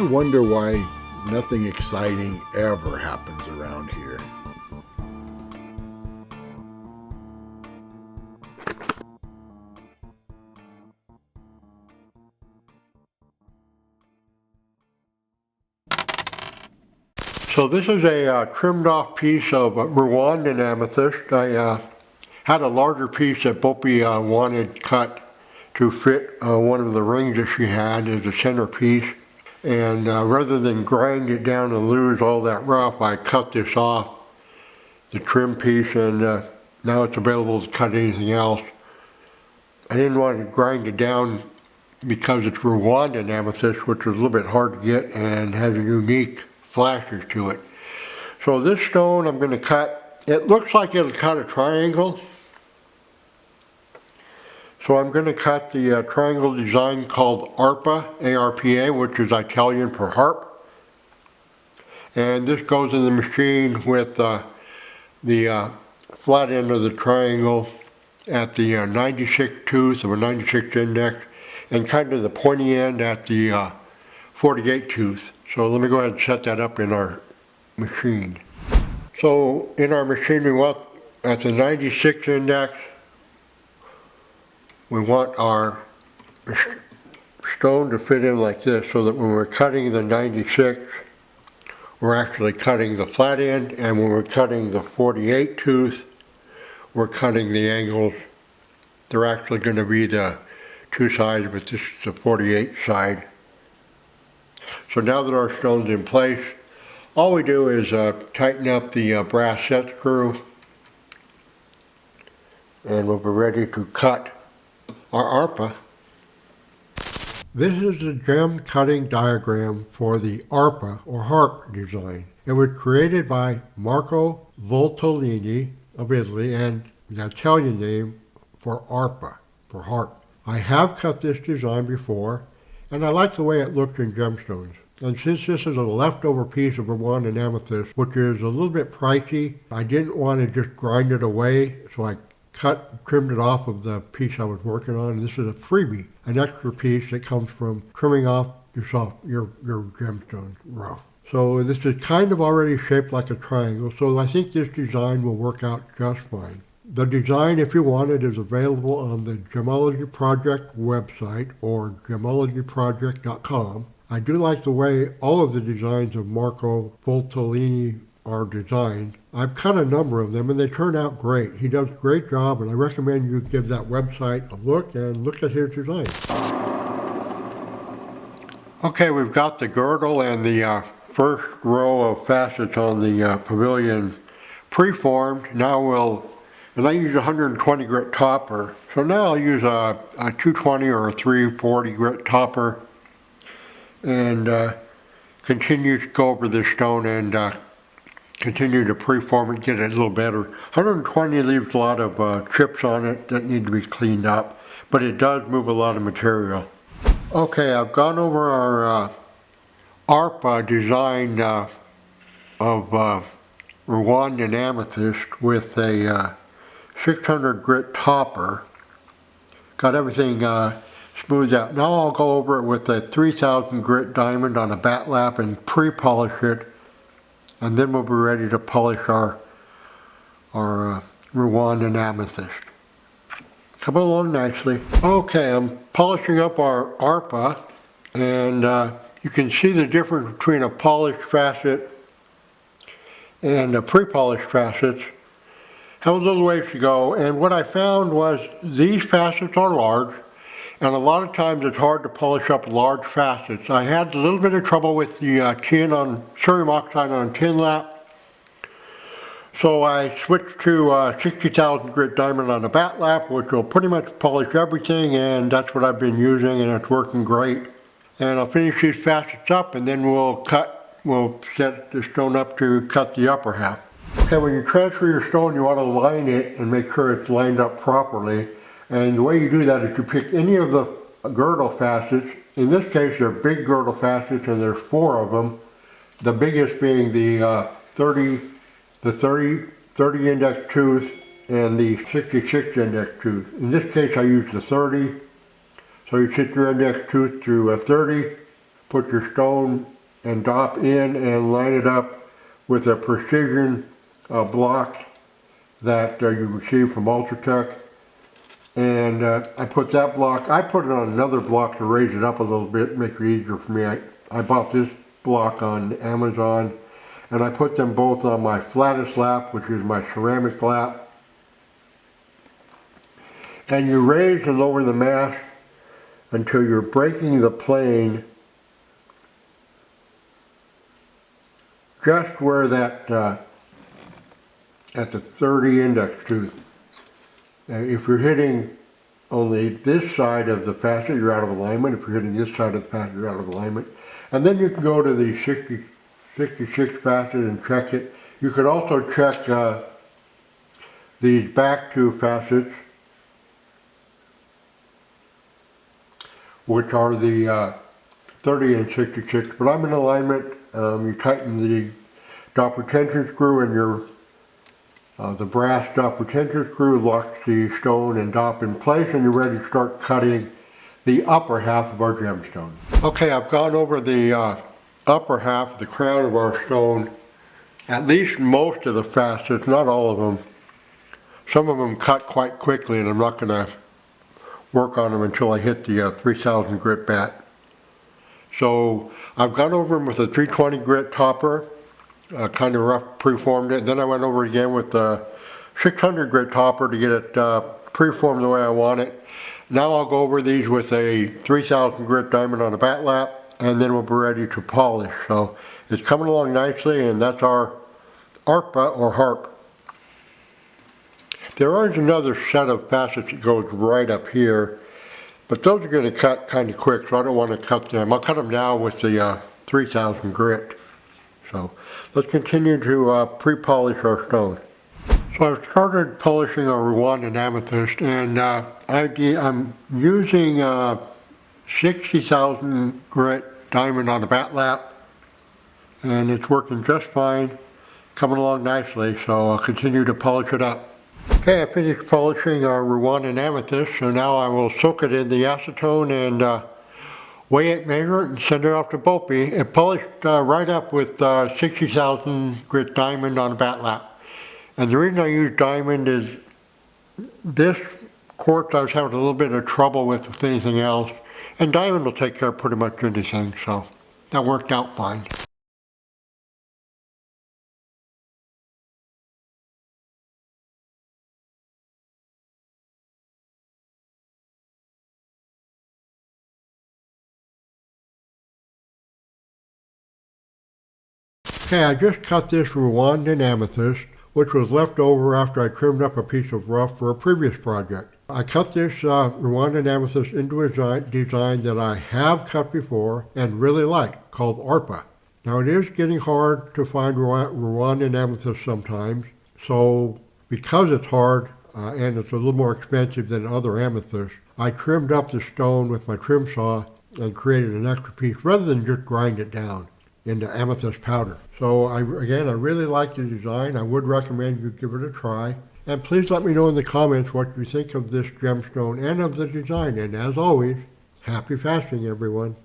wonder why nothing exciting ever happens around here. So this is a trimmed off piece of Rwandan amethyst. I had a larger piece that BOPIE wanted cut to fit one of the rings that she had as a centerpiece. And rather than grind it down and lose all that rough, I cut this off, the trim piece, and now it's available to cut anything else. I didn't want to grind it down because it's Rwandan amethyst, which is a little bit hard to get and has a unique flashes to it. So this stone I'm going to cut, it looks like it'll cut a triangle. So I'm going to cut the triangle design called ARPA, A-R-P-A, which is Italian for harp. And this goes in the machine with the flat end of the triangle at the 96 tooth of a 96 index, and kind of the pointy end at the 48 tooth. So let me go ahead and set that up in our machine. So in our machine we want at the 96 index, we want our stone to fit in like this so that when we're cutting the 96, we're actually cutting the flat end, and when we're cutting the 48 tooth, we're cutting the angles. They're actually going to be the two sides, but this is the 48 side. So now that our stone's in place, all we do is tighten up the brass set screw, and we'll be ready to cut our ARPA. This is the gem cutting diagram for the ARPA or harp design. It was created by Marco Voltolini of Italy, and the Italian name for ARPA, for harp. I have cut this design before, and I like the way it looks in gemstones. And since this is a leftover piece of Rwandan amethyst, which is a little bit pricey, I didn't want to just grind it away, so I trimmed it off of the piece I was working on. And this is a freebie, an extra piece that comes from trimming off your gemstones rough. So this is kind of already shaped like a triangle, so I think this design will work out just fine. The design, if you want it, is available on the Gemology Project website or gemologyproject.com. I do like the way all of the designs of Marco Voltolini are designed. I've cut a number of them and they turn out great. He does a great job, and I recommend you give that website a look and look at his design. Okay, we've got the girdle and the first row of facets on the Pavilion preformed. Now and I use a 120 grit topper. So now I'll use a 220 or a 340 grit topper and continue to go over this stone and continue to preform it, get it a little better. 120 leaves a lot of chips on it that need to be cleaned up, but it does move a lot of material. Okay, I've gone over our ARPA design of Rwandan amethyst with a 600 grit topper. Got everything smoothed out. Now I'll go over it with a 3000 grit diamond on a bat lap and pre-polish it, and then we'll be ready to polish our Rwandan amethyst. Coming along nicely. Okay, I'm polishing up our ARPA, and you can see the difference between a polished facet and a pre-polished facets. Have a little ways to go, and what I found was these facets are large, and a lot of times it's hard to polish up large facets. I had a little bit of trouble with the tin on cerium oxide on tin lap, so I switched to 60,000 grit diamond on a bat lap, which will pretty much polish everything, and that's what I've been using, and it's working great. And I'll finish these facets up, and then we'll set the stone up to cut the upper half. Okay, when you transfer your stone, you want to line it and make sure it's lined up properly. And the way you do that is you pick any of the girdle facets. In this case, they're big girdle facets, and there's 4 of them. The biggest being the 30 index tooth and the 66 index tooth. In this case, I use the 30. So you sit your index tooth through a 30, put your stone and dop in and line it up with a precision block that you received from Ultratech. And I put that block, I put it on another block to raise it up a little bit, make it easier for me. I bought this block on Amazon, and I put them both on my flattest lap, which is my ceramic lap. And you raise and lower the mast until you're breaking the plane just where that, at the 30 index tooth. If you're hitting only this side of the facet, you're out of alignment. If you're hitting this side of the facet, you're out of alignment. And then you can go to the 66 facet and check it. You could also check these back two facets, which are the 30 and 66, but I'm in alignment. You tighten the doppler tension screw, and your the brass doppler tension screw locks the stone and dop in place, and you're ready to start cutting the upper half of our gemstone. Okay, I've gone over the upper half, the crown of our stone, at least most of the facets, not all of them. Some of them cut quite quickly, and I'm not going to work on them until I hit the 3000 grit bat. So I've gone over them with a 320 grit topper, kind of rough preformed it. Then I went over again with the 600 grit topper to get it preformed the way I want it. Now I'll go over these with a 3000 grit diamond on a bat lap, and then we'll be ready to polish. So it's coming along nicely, and that's our ARPA or harp. There is another set of facets that goes right up here, but those are going to cut kind of quick, so I don't want to cut them. I'll cut them now with the 3000 grit. So let's continue to pre-polish our stone. So I've started polishing our Rwandan amethyst, and I'm using 60,000 grit diamond on a bat lap, and it's working just fine, coming along nicely, so I'll continue to polish it up. Okay, I finished polishing our Rwandan amethyst, so now I will soak it in the acetone and weigh it, measure it, and send it off to BOPIE. It polished right up with 60,000 grit diamond on a bat lap. And the reason I use diamond is this quartz I was having a little bit of trouble with anything else, and diamond will take care of pretty much anything, so that worked out fine. Okay, I just cut this Rwandan amethyst, which was left over after I trimmed up a piece of rough for a previous project. I cut this Rwandan amethyst into a design that I have cut before and really like, called ARPA. Now it is getting hard to find Rwandan amethyst sometimes, so because it's hard and it's a little more expensive than other amethysts, I trimmed up the stone with my trim saw and created an extra piece rather than just grind it down into amethyst powder. So I really like the design. I would recommend you give it a try. And please let me know in the comments what you think of this gemstone and of the design. And as always, happy fasting, everyone.